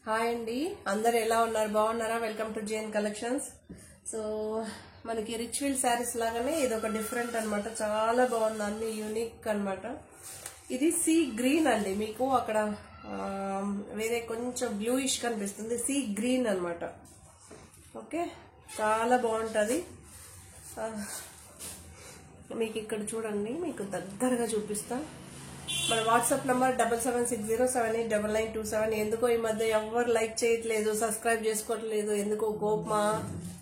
Hi అండి, అందరు ఎలా ఉన్నారు? బాగున్నారా? Welcome to JN collections. So మనకి రిచువల్ శారీస్ లాగానే ఇది ఒక డిఫరెంట్ అన్నమాట. చాలా బాగుంది, అన్ని యూనిక్ అన్నమాట. ఇది సీ గ్రీన్ అండి. మీకు అక్కడ వేరే కొంచెం బ్లూయిష్ కనిపిస్తుంది, సీ గ్రీన్ అన్నమాట. ఓకే, చాలా బాగుంటుంది. మీకు ఇక్కడ చూడండి, మీకు దగ్గరగా చూపిస్తా. మన వాట్సాప్ నంబర్ 7760789927. ఎందుకో ఈ మధ్య ఎవరు లైక్ చేయట్లేదు, సబ్స్క్రైబ్ చేసుకోవట్లేదు. ఎందుకో కోపమా,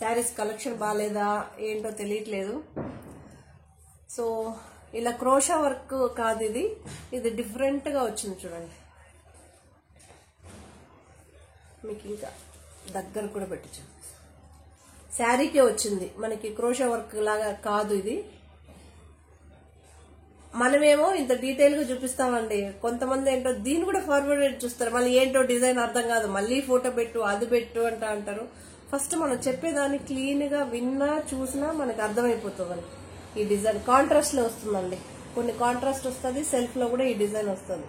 శారీస్ కలెక్షన్ బాగాలేదా ఏంటో తెలియట్లేదు. సో ఇలా క్రోషా వర్క్ కాదు, ఇది డిఫరెంట్ గా వచ్చింది చూడండి. మీకు ఇంకా దగ్గర కూడా పెట్టచ్చు. శారీకే వచ్చింది, మనకి క్రోషా వర్క్ లాగా కాదు ఇది. మనమేమో ఇంత డీటెయిల్ గా చూపిస్తామండి. కొంతమంది ఏంటో దీన్ని కూడా ఫార్వర్డ్ చూస్తారు, మళ్ళీ ఏంటో డిజైన్ అర్థం కాదు, మళ్ళీ ఫోటో పెట్టు అది పెట్టు అంటారు. ఫస్ట్ మనం చెప్పేదాన్ని క్లీన్ గా విన్నా చూసినా మనకు అర్థమైపోతుంది. ఈ డిజైన్ కాంట్రాస్ట్ లో వస్తుందండి, కొన్ని కాంట్రాస్ట్ వస్తుంది, సెల్ఫ్ లో కూడా ఈ డిజైన్ వస్తుంది.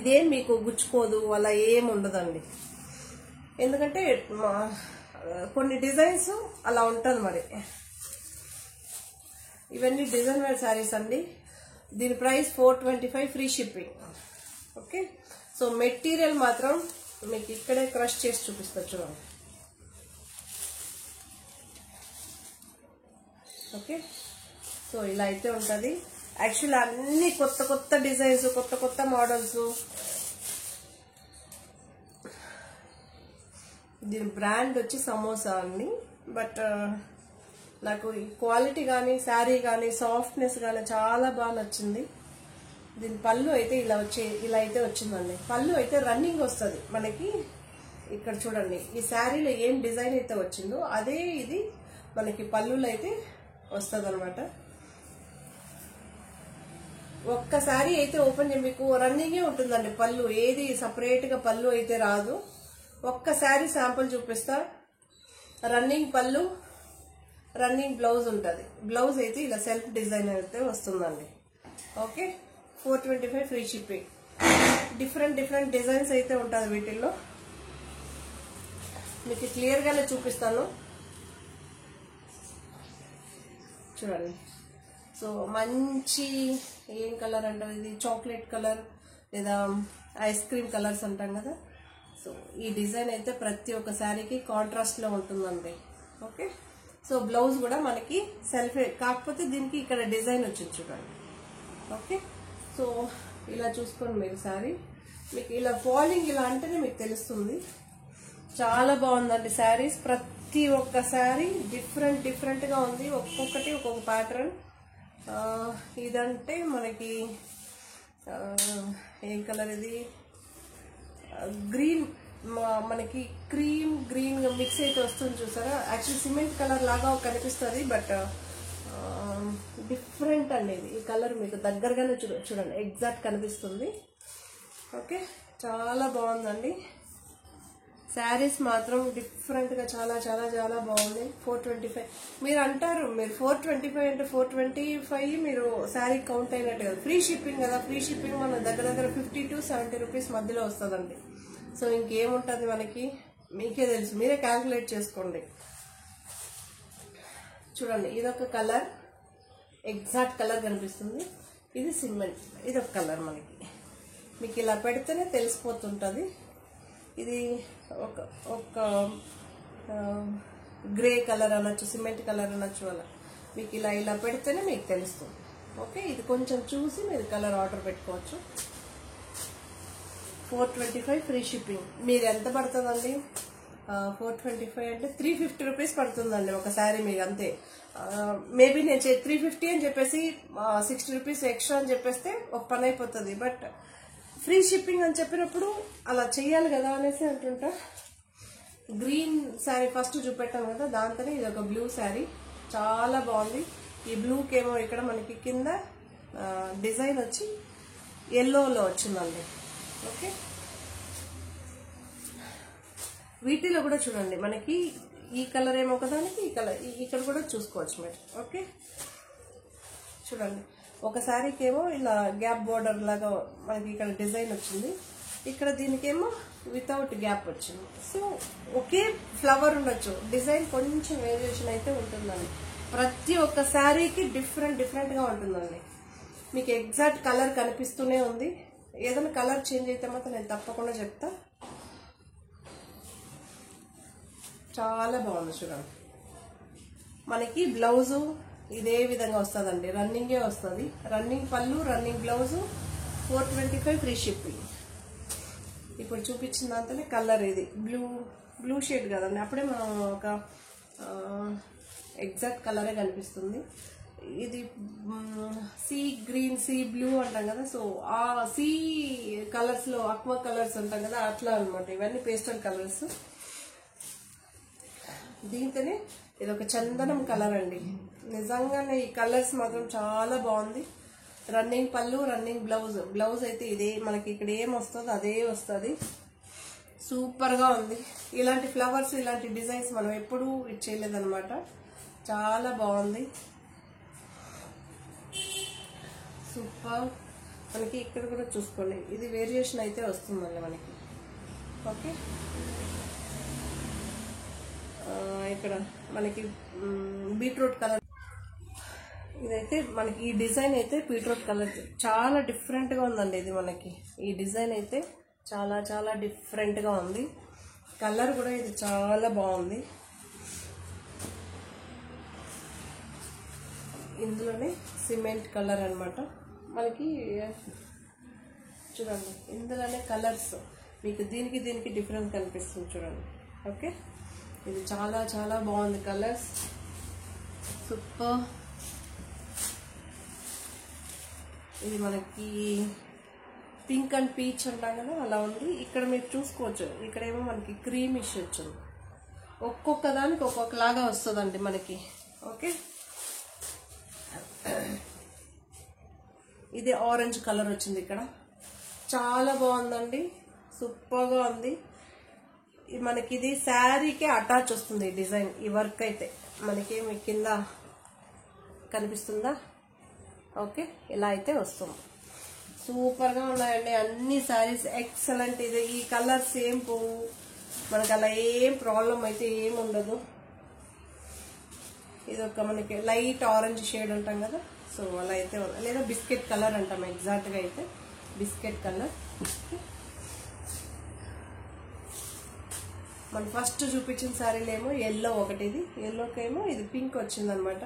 ఇదేం మీకు గుచ్చుకోదు, అలా ఏం ఉండదండి. ఎందుకంటే కొన్ని డిజైన్స్ అలా ఉంటుంది. మరి ఇవన్నీ డిజైన్ వేర్ శారీస్ అండి. దీని price 425, free shipping. Okay, so material మాత్రం మీకు ఇక్కడే క్రష్ చేసి చూపిస్తా చూడండి. ఓకే, సో ఇలా అయితే ఉంటుంది. యాక్చువల్లీ అన్ని కొత్త కొత్త డిజైన్స్, కొత్త కొత్త మోడల్స్. దీని బ్రాండ్ వచ్చి సమోసా అండి. బట్ నాకు ఈ క్వాలిటీ కానీ, శారీ కానీ, సాఫ్ట్నెస్ కానీ చాలా బాగా నచ్చింది. దీని పళ్ళు అయితే ఇలా అయితే వచ్చిందండి. పళ్ళు అయితే రన్నింగ్ వస్తుంది మనకి. ఇక్కడ చూడండి, ఈ శారీలో ఏం డిజైన్ అయితే వచ్చిందో అదే ఇది మనకి పళ్ళులో అయితే వస్తుంది అనమాట. ఒక్క శారీ అయితే ఓపెన్ చేసి మీకు రన్నింగే ఉంటుందండి పళ్ళు, ఏది సపరేట్ గా పళ్ళు అయితే రాదు. ఒక్క శారీ శాంపుల్ చూపిస్తా. రన్నింగ్ పళ్ళు, రన్నింగ్ బ్లౌజ్ ఉంటుంది. బ్లౌజ్ అయితే ఇలా సెల్ఫ్ డిజైన్ అయితే వస్తుందండి. Okay, 425, free shipping. Different designs అయితే ఉంటుంది వీటిల్లో. మీకు క్లియర్ గానే చూపిస్తాను చూడండి. సో మంచి ఏం కలర్ అంటారు, ఇది చాక్లెట్ కలర్ లేదా ఐస్ క్రీమ్ కలర్స్ అంటాం కదా. సో ఈ డిజైన్ అయితే ప్రతి ఒక్క శారీకి కాంట్రాస్ట్ లో ఉంటుందండి. ఓకే, సో బ్లౌజ్ కూడా మనకి సెల్ఫ్, కాకపోతే దీనికి ఇక్కడ డిజైన్ వచ్చింది చూడండి. ఓకే, సో ఇలా చూసుకోండి మీరు శారీ. మీకు ఇలా ఫాలింగ్ ఇలా అంటేనే మీకు తెలుస్తుంది. చాలా బాగుందండి శారీస్. ప్రతి ఒక్క శారీ డిఫరెంట్ గా ఉంది, ఒక్కొక్కటి ఒక్కొక్క ప్యాటర్న్. ఇదంటే మనకి ఏం కలర్ ఇది, గ్రీన్, మనకి క్రీమ్ గ్రీన్ మిక్స్ అయితే వస్తుంది చూసారా. యాక్చువల్ సిమెంట్ కలర్ లాగా కనిపిస్తుంది, బట్ డిఫరెంట్ అండి ఇది. ఈ కలర్ మీకు దగ్గరగానే చూడండి, ఎగ్జాక్ట్ కనిపిస్తుంది. ఓకే, చాలా బాగుందండి. శారీస్ మాత్రం డిఫరెంట్ గా చాలా చాలా చాలా బాగుంది. 425 మీరు అంటారు, మీరు 425 అంటే 425 మీరు శారీ కౌంట్ అయినట్టు కదా. ఫ్రీ షిప్పింగ్ కదా, ఫ్రీ షిప్పింగ్ మన దగ్గర 50 to 70 రూపీస్ మధ్యలో వస్తుందండి. సో ఇంకేముంటుంది మనకి, మీకే తెలుసు, మీరే క్యాల్కులేట్ చేసుకోండి. చూడండి, ఇదొక కలర్, ఎగ్జాక్ట్ కలర్ కనిపిస్తుంది. ఇది సిమెంట్, ఇదొక కలర్ మనకి. మీకు ఇలా పెడితేనే తెలిసిపోతుంటుంది. ఇది ఒక గ్రే కలర్ అనొచ్చు, సిమెంట్ కలర్ అనొచ్చు. అలా మీకు ఇలా పెడితేనే మీకు తెలుస్తుంది. ఓకే, ఇది కొంచెం చూసి మీరు కలర్ ఆర్డర్ పెట్టుకోవచ్చు. 425, ఫ్రీ షిప్పింగ్. మీరు ఎంత పడుతుందండి? 425 అంటే 350 రూపీస్ పడుతుందండి ఒక శారీ మీకు, అంతే. మేబీ నేను 350 అని చెప్పేసి 60 రూపీస్ ఎక్స్ట్రా అని చెప్పేస్తే ఒక పని అయిపోతుంది. బట్ ఫ్రీ షిప్పింగ్ అని చెప్పినప్పుడు అలా చెయ్యాలి కదా అనేసి అంటుంటా. గ్రీన్ శారీ ఫస్ట్ చూపెట్టాను కదా, దాంతోనే ఇది ఒక బ్లూ శారీ, చాలా బాగుంది. ఈ బ్లూకేమో ఇక్కడ మనకి కింద డిజైన్ వచ్చి ఎల్లోలో వచ్చిందండి. ఓకే, వీటిలో కూడా చూడండి, మనకి ఈ కలర్ ఏమో ఒకదానికి, ఈ కలర్ ఇక్కడ కూడా చూసుకోవచ్చు మీరు. ఓకే, చూడండి, ఒక శారీకి ఏమో ఇలా గ్యాప్ బోర్డర్ లాగా మనకి ఇక్కడ డిజైన్ వచ్చింది. ఇక్కడ దీనికేమో వితౌట్ గ్యాప్ వచ్చింది. సో ఒకే ఫ్లవర్ ఉండొచ్చు, డిజైన్ కొంచెం వేరియేషన్ అయితే ఉంటుందండి. ప్రతి ఒక్క శారీకి డిఫరెంట్ గా ఉంటుందండి. మీకు ఎగ్జాక్ట్ కలర్ కనిపిస్తూనే ఉంది. ఏదైనా కలర్ చేంజ్ అయితే మాత్రం నేను తప్పకుండా చెప్తా. చాలా బాగుంది చూడండి. మనకి బ్లౌజు ఇదే విధంగా వస్తుందండి, రన్నింగే వస్తుంది. రన్నింగ్ పళ్ళు, రన్నింగ్ బ్లౌజు, 425 ఫ్రీ షిప్పింగ్. ఇప్పుడు చూపించిన దాంతోనే కలర్ ఇది బ్లూ షేడ్ కదండి, అప్పుడే మనం ఒక ఎగ్జాక్ట్ కలరే కనిపిస్తుంది. ఇది సీ గ్రీన్, సీ బ్లూ అంటాం కదా, సో ఆ సీ కలర్స్ లో అక్వా కలర్స్ అంటాం కదా, అట్లా అనమాట. ఇవన్నీ పేస్టల్ కలర్స్. దీంతోనే ఇది ఒక చందనం కలర్ అండి. నిజంగానే ఈ కలర్స్ మాత్రం చాలా బాగుంది. రన్నింగ్ పళ్ళు, రన్నింగ్ బ్లౌజ్ అయితే ఇదే మనకి ఇక్కడ ఏం వస్తుందో అదే వస్తుంది. సూపర్ గా ఉంది. ఇలాంటి ఫ్లవర్స్, ఇలాంటి డిజైన్స్ మనం ఎప్పుడూ ఇచ్చేయలేదన్నమాట. చాలా బాగుంది, సూపర్. మనకి ఇక్కడ కూడా చూసుకోండి, ఇది వేరియేషన్ అయితే వస్తుందండి మనకి. ఓకే, ఇక్కడ మనకి బీట్రూట్ కలర్, ఇదైతే మనకి ఈ డిజైన్ అయితే బీట్రూట్ కలర్ చాలా డిఫరెంట్ గా ఉందండి. ఇది మనకి ఈ డిజైన్ అయితే చాలా డిఫరెంట్ గా ఉంది. కలర్ కూడా ఇది చాలా బాగుంది. ఇందులోనే సిమెంట్ కలర్ అన్నమాట మనకి. చూడండి, ఇందులోనే కలర్స్ మీకు దీనికి డిఫరెన్స్ కనిపిస్తుంది చూడండి. ఓకే, ఇది చాలా బాగుంది కలర్స్, సూపర్. ఇది మనకి పింక్ అండ్ పీచ్ అంటాం కదా, అలా ఉంది. ఇక్కడ మీరు చూసుకోవచ్చు, ఇక్కడేమో మనకి క్రీమిష్ వచ్చింది. ఒక్కొక్క దానికి ఒక్కొక్కలాగా వస్తుందండి మనకి. ఓకే, ఇది ఆరెంజ్ కలర్ వచ్చింది ఇక్కడ, చాలా బాగుందండి, సూపర్గా ఉంది. మనకి ఇది శారీకే అటాచ్ వస్తుంది ఈ డిజైన్. ఈ వర్క్ అయితే మనకి మీ కింద కనిపిస్తుందా? ఓకే, ఇలా అయితే వస్తుంది. సూపర్గా ఉన్నాయండి అన్ని శారీస్, ఎక్సలెంట్. ఇది ఈ కలర్ సేమ్ పోవు మనకు, అలా ఏం ప్రాబ్లం అయితే ఏం ఉండదు. ఇది ఒక మనకి లైట్ ఆరెంజ్ షేడ్ అంటాం కదా, సో అలా అయితే లేదా బిస్కెట్ కలర్ అంటాం ఎగ్జాక్ట్గా అయితే, బిస్కెట్ కలర్. మన ఫస్ట్ చూపించిన శారీలేమో ఎల్లో ఒకటి, ఇది ఎల్లోకేమో ఇది పింక్ వచ్చిందనమాట.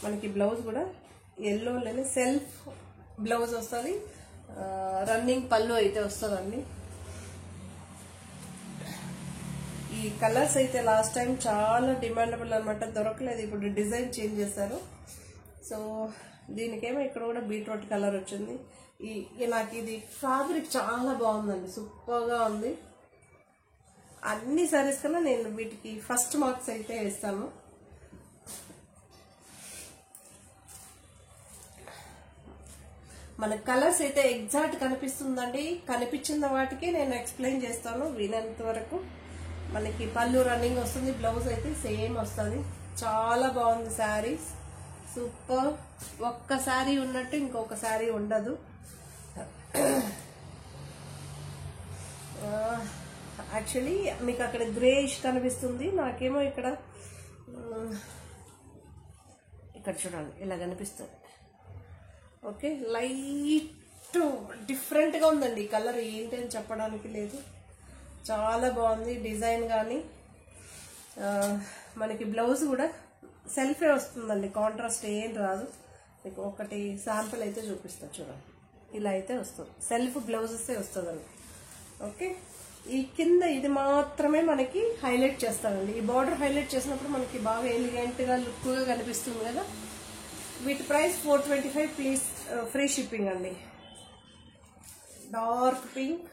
మనకి బ్లౌజ్ కూడా ఎల్లోలోనే సెల్ఫ్ బ్లౌజ్ వస్తుంది, రన్నింగ్ పళ్ళు అయితే వస్తుందండి. ఈ కలర్స్ అయితే లాస్ట్ టైం చాలా డిమాండబుల్ అనమాట, దొరకలేదు. ఇప్పుడు డిజైన్ చేంజ్ చేశారు. సో దీనికేమో ఇక్కడ కూడా బీట్రూట్ కలర్ వచ్చింది. నాకు ఇది ఫ్యాబ్రిక్ చాలా బాగుందండి, సూపర్గా ఉంది. అన్ని సారీస్ కన్నా నేను వీటికి ఫస్ట్ మార్క్స్ అయితే వేస్తాను. మన కలర్స్ అయితే ఎగ్జాక్ట్ కనిపిస్తుందండి. కనిపించిన వాటికి నేను ఎక్స్ప్లెయిన్ చేస్తాను వీలైనంత వరకు. మనకి పళ్ళు రన్నింగ్ వస్తుంది, బ్లౌజ్ అయితే సేమ్ వస్తుంది. చాలా బాగుంది శారీస్, సూపర్. ఒక్క శారీ ఉన్నట్టు ఇంకొక శారీ ఉండదు. యాక్చువల్లీ మీకు అక్కడ గ్రేయిష్ కనిపిస్తుంది, నాకేమో ఇక్కడ చూడండి ఇలా కనిపిస్తుంది. ఓకే, లైట్ డిఫరెంట్గా ఉందండి ఈ కలర్, ఏంటి అని చెప్పడానికి లేదు. చాలా బాగుంది డిజైన్. కానీ మనకి బ్లౌజ్ కూడా సెల్ఫే వస్తుందండి, కాంట్రాస్ట్ ఏం రాదు. మీకు ఒకటి శాంపుల్ అయితే చూపిస్తాను చూడండి. ఇలా అయితే వస్తుంది, సెల్ఫ్ బ్లౌజెస్ వస్తుందండి. ఓకే, ఈ కింద ఇది మాత్రమే మనకి హైలైట్ చేస్తానండి. ఈ బార్డర్ హైలైట్ చేసినప్పుడు మనకి బాగా ఎలిగెంట్గా లుక్గా కనిపిస్తుంది కదా. వీటి ప్రైస్ 425 ప్లీజ్ ఫ్రీ షిప్పింగ్ అండి. డార్క్ పింక్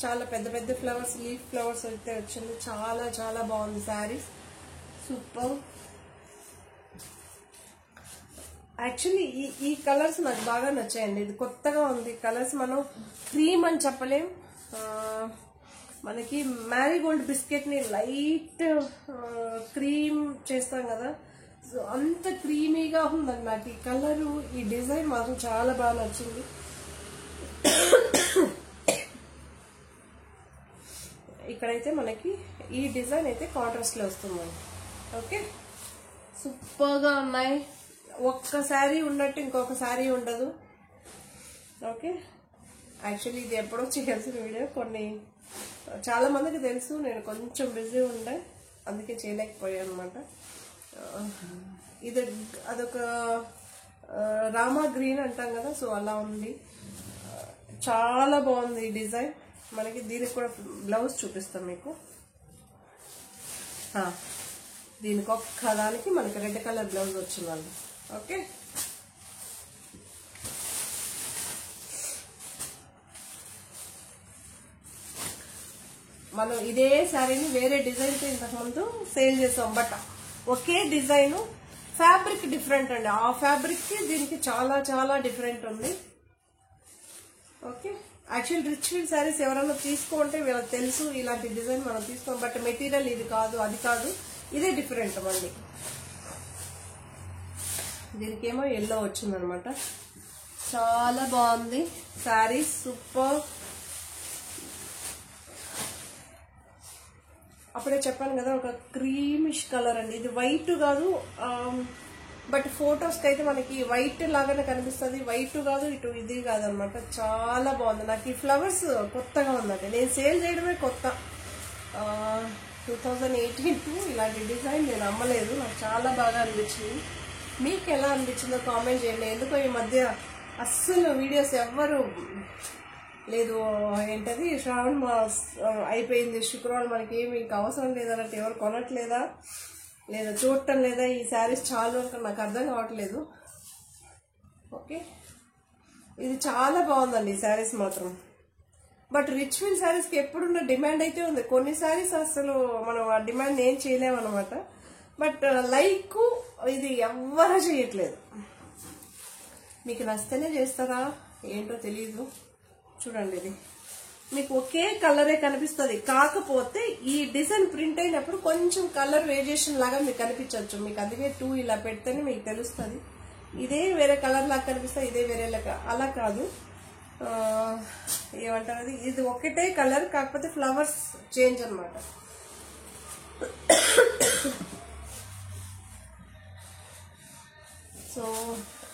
చాలా పెద్ద ఫ్లవర్స్, లీఫ్ ఫ్లవర్స్ అయితే వచ్చింది. చాలా బాగుంది శారీస్, సూపర్. యాక్చువల్లీ ఈ కలర్స్ నాకు బాగా నచ్చాయండి. ఇది కొత్తగా ఉంది కలర్స్. మనం క్రీమ్ అని చెప్పలేం, మనకి మ్యారీగోల్డ్ బిస్కెట్ ని లైట్ క్రీమ్ చేస్తాం కదా, సో అంత క్రీమీగా ఉందండి. నాకు ఈ కలరు, ఈ డిజైన్ మాత్రం చాలా బాగా నచ్చింది. ఇక్కడైతే మనకి ఈ డిజైన్ అయితే కాంట్రాస్ట్ లో వస్తుందండి. ఓకే, సూపర్ గా ఉన్నాయి. ఒక్క శారీ ఉన్నట్టు ఇంకొక శారీ ఉండదు. ఓకే, యాక్చువల్లీ ఇది ఎప్పుడో చేయాల్సిన వీడియో, కొన్ని చాలా మందికి తెలుసు, నేను కొంచెం బిజీ ఉండే అందుకే చేయలేకపోయాను అనమాట. ఇది అదొక రామా గ్రీన్ అంటాం కదా, సో అలా ఉంది. చాలా బాగుంది ఈ డిజైన్. మనకి దీనికి కూడా బ్లౌజ్ చూపిస్తాం మీకు. దీనికి ఒక్క దానికి మనకి రెడ్ కలర్ బ్లౌజ్ వచ్చిందండి. ఓకే, మనం ఇదే శారీని వేరే డిజైన్ తో ఇంతకుముందు సేల్ చేసాం, but okay design, fabric different అండి. ఆ ఫ్యాబ్రిక్ కి దీనికి చాలా చాలా డిఫరెంట్ ఉంది. Okay, actual rich feel saris ఎవరైనా తీసుకుంటే వీళ్ళకి తెలుసు ఇలాంటి డిజైన్ మనం తీసుకోం, బట్ మెటీరియల్ ఇది కాదు, అది కాదు, ఇదే డిఫరెంట్ మళ్ళీ. దీనికేమో ఎల్లో వచ్చిందనమాట. చాలా బాగుంది శారీ, సూపర్. అప్పుడే చెప్పాను కదా, ఒక క్రీమిష్ కలర్ అండి. ఇది వైట్ కాదు, బట్ ఫొటోస్కి అయితే మనకి వైట్ లాగానే కనిపిస్తుంది. వైట్ కాదు, ఇటు ఇది కాదనమాట. చాలా బాగుంది. నాకు ఈ ఫ్లవర్స్ కొత్తగా ఉందండి. నేను సేల్ చేయడమే కొత్త. 2018 ఇలాంటి డిజైన్ నేను అమ్మలేదు. నాకు చాలా బాగా అనిపించింది. మీకు ఎలా అనిపించిందో కామెంట్ చేయండి. ఎందుకో ఈ మధ్య అస్సలు వీడియోస్ ఎవ్వరు లేదు, ఏంటది శ్రావణ మాస్ అయిపోయింది, శుక్రవారం మనకి ఏమి ఇంకా అవసరం లేదన్నట్టు ఎవరు కొనట్లేదా, లేదా చూడటం లేదా, ఈ శారీస్ చాలా వరకు నాకు అర్థం కావట్లేదు. ఓకే, ఇది చాలా బాగుందండి ఈ శారీస్ మాత్రం. బట్ రిచ్ ఫీల్ శారీస్కి ఎప్పుడున్న డిమాండ్ అయితే ఉంది. కొన్ని శారీస్ అసలు మనం ఆ డిమాండ్ ఏం చేయలేమన్నమాట. బట్ లైక్ ఇది ఎవ్వరూ చేయట్లేదు. మీకు నచ్చితేనే చేస్తారా ఏంటో తెలీదు. చూడండి, ఇది మీకు ఒకే కలరే కనిపిస్తుంది, కాకపోతే ఈ డిజైన్ ప్రింట్ అయినప్పుడు కొంచెం కలర్ వేరియేషన్ లాగా మీకు కనిపించవచ్చు. మీకు అందుకే 2 ఇలా పెడితేనే మీకు తెలుస్తుంది. ఇదే వేరే కలర్ లాగా కనిపిస్తుంది, ఇదే వేరే లాగా, అలా కాదు. ఏమంటారు, ఇది ఒకటే కలర్, కాకపోతే ఫ్లవర్స్ చేంజ్ అనమాట. సో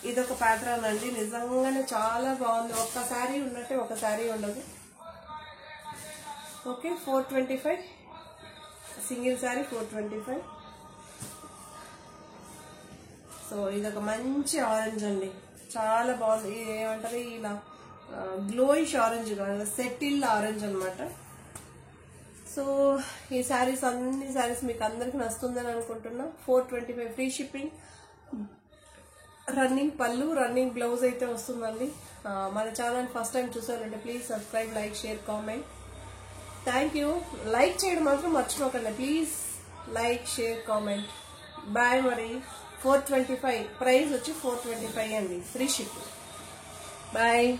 ఇదొక ప్యాటర్న్ అండి, నిజంగానే చాలా బాగుంది. ఒక్క శారీ ఉన్నట్టే ఒక శారీ ఉండదు. Okay, 425 single sari 425. సో ఇదొక మంచి ఆరెంజ్ అండి, చాలా బాగుంది. ఏమంటారు, ఇలా గ్లోయిష్ ఆరెంజ్ కాదు, సెటిల్ ఆరెంజ్ అనమాట. సో ఈ శారీస్, అన్ని శారీస్ మీకు అందరికి నచ్చుతుందని అనుకుంటున్నా. 425 ఫ్రీ షిప్పింగ్, రన్నింగ్ పళ్ళు, రన్నింగ్ బ్లౌజ్ అయితే వస్తుందండి. మన ఛానల్ ఫస్ట్ టైం చూసారంటే please subscribe, like, share, comment. Thank you. Like చేయడం మాత్రం మర్చిపోకండి please. Like, share, comment. Bye. మరి 425 ప్రైస్ వచ్చి 425 అండి, ఫ్రీ షిప్పింగ్. బాయ్.